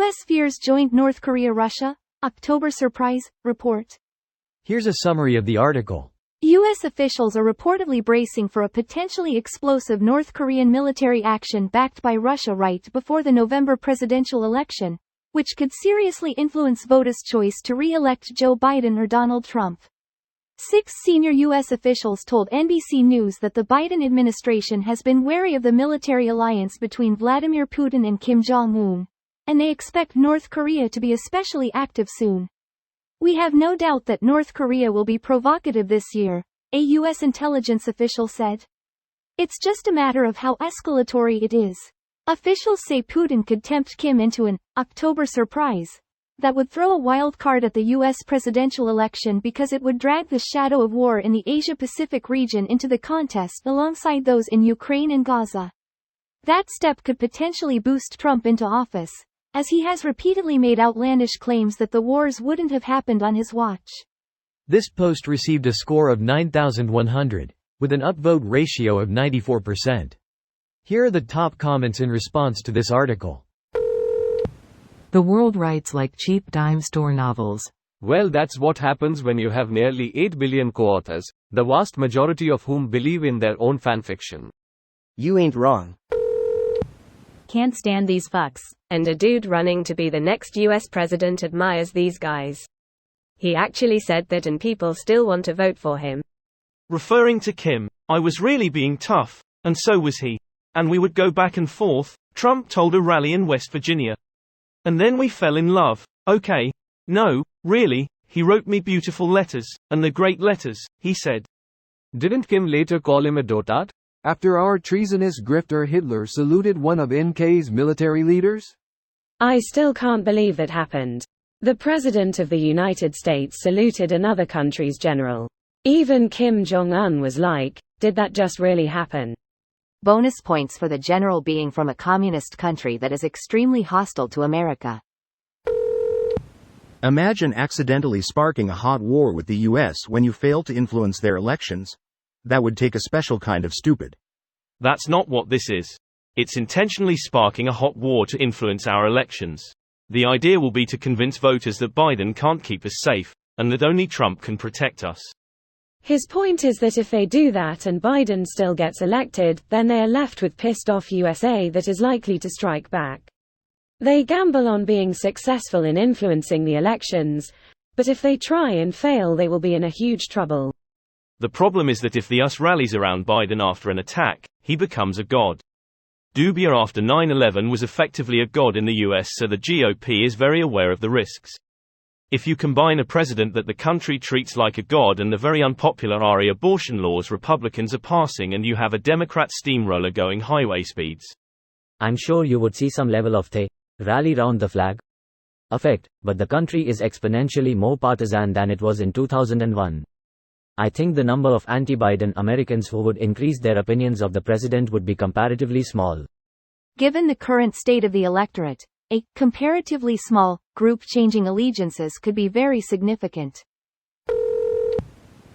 U.S. fears joint North Korea-Russia, October surprise, report. Here's a summary of the article. U.S. officials are reportedly bracing for a potentially explosive North Korean military action backed by Russia right before the November presidential election, which could seriously influence voters' choice to re-elect Joe Biden or Donald Trump. 6 senior U.S. officials told NBC News that the Biden administration has been wary of the military alliance between Vladimir Putin and Kim Jong-un, and they expect North Korea to be especially active soon. We have no doubt that North Korea will be provocative this year, a U.S. intelligence official said. It's just a matter of how escalatory it is. Officials say Putin could tempt Kim into an October surprise that would throw a wild card at the U.S. presidential election because it would drag the shadow of war in the Asia-Pacific region into the contest alongside those in Ukraine and Gaza. That step could potentially boost Trump into office, as he has repeatedly made outlandish claims that the wars wouldn't have happened on his watch. This post received a score of 9,100, with an upvote ratio of 94%. Here are the top comments in response to this article. The world writes like cheap dime store novels. Well, that's what happens when you have nearly 8 billion co-authors, the vast majority of whom believe in their own fanfiction. You ain't wrong. Can't stand these fucks, and a dude running to be the next US president admires these guys. He actually said that and people still want to vote for him. Referring to Kim, I was really being tough, and so was he. And we would go back and forth, Trump told a rally in West Virginia. And then we fell in love. Okay. No, really, he wrote me beautiful letters, and the great letters, he said. Didn't Kim later call him a dotard? After our treasonous grifter Hitler saluted one of NK's military leaders? I still can't believe that happened. The President of the United States saluted another country's general. Even Kim Jong-un was like, did that just really happen? Bonus points for the general being from a communist country that is extremely hostile to America. Imagine accidentally sparking a hot war with the US when you fail to influence their elections. That would take a special kind of stupid. That's not what this is. It's intentionally sparking a hot war to influence our elections. The idea will be to convince voters that Biden can't keep us safe, and that only Trump can protect us. His point is that if they do that and Biden still gets elected, then they are left with pissed off USA that is likely to strike back. They gamble on being successful in influencing the elections, but if they try and fail they will be in a huge trouble. The problem is that if the US rallies around Biden after an attack, he becomes a god. Dubia after 9/11 was effectively a god in the US, so the GOP is very aware of the risks. If you combine a president that the country treats like a god and the very unpopular abortion laws Republicans are passing, and you have a Democrat steamroller going highway speeds. I'm sure you would see some level of the rally round the flag effect, but the country is exponentially more partisan than it was in 2001. I think the number of anti-Biden Americans who would increase their opinions of the president would be comparatively small. Given the current state of the electorate, a comparatively small group changing allegiances could be very significant.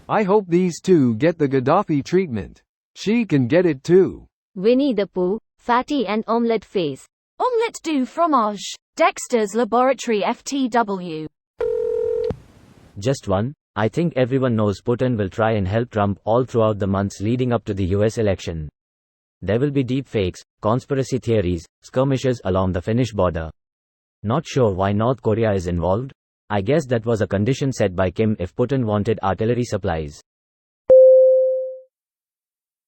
I hope these two get the Gaddafi treatment. She can get it too. Winnie the Pooh, Fatty and Omelette Face. Omelette du fromage. Dexter's Laboratory FTW. Just one. I think everyone knows Putin will try and help Trump all throughout the months leading up to the US election. There will be deep fakes, conspiracy theories, skirmishes along the Finnish border. Not sure why North Korea is involved? I guess that was a condition set by Kim if Putin wanted artillery supplies.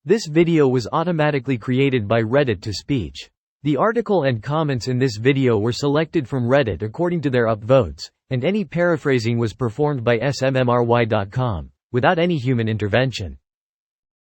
This video was automatically created by Reddit to Speech. The article and comments in this video were selected from Reddit according to their upvotes, and any paraphrasing was performed by smmry.com, without any human intervention.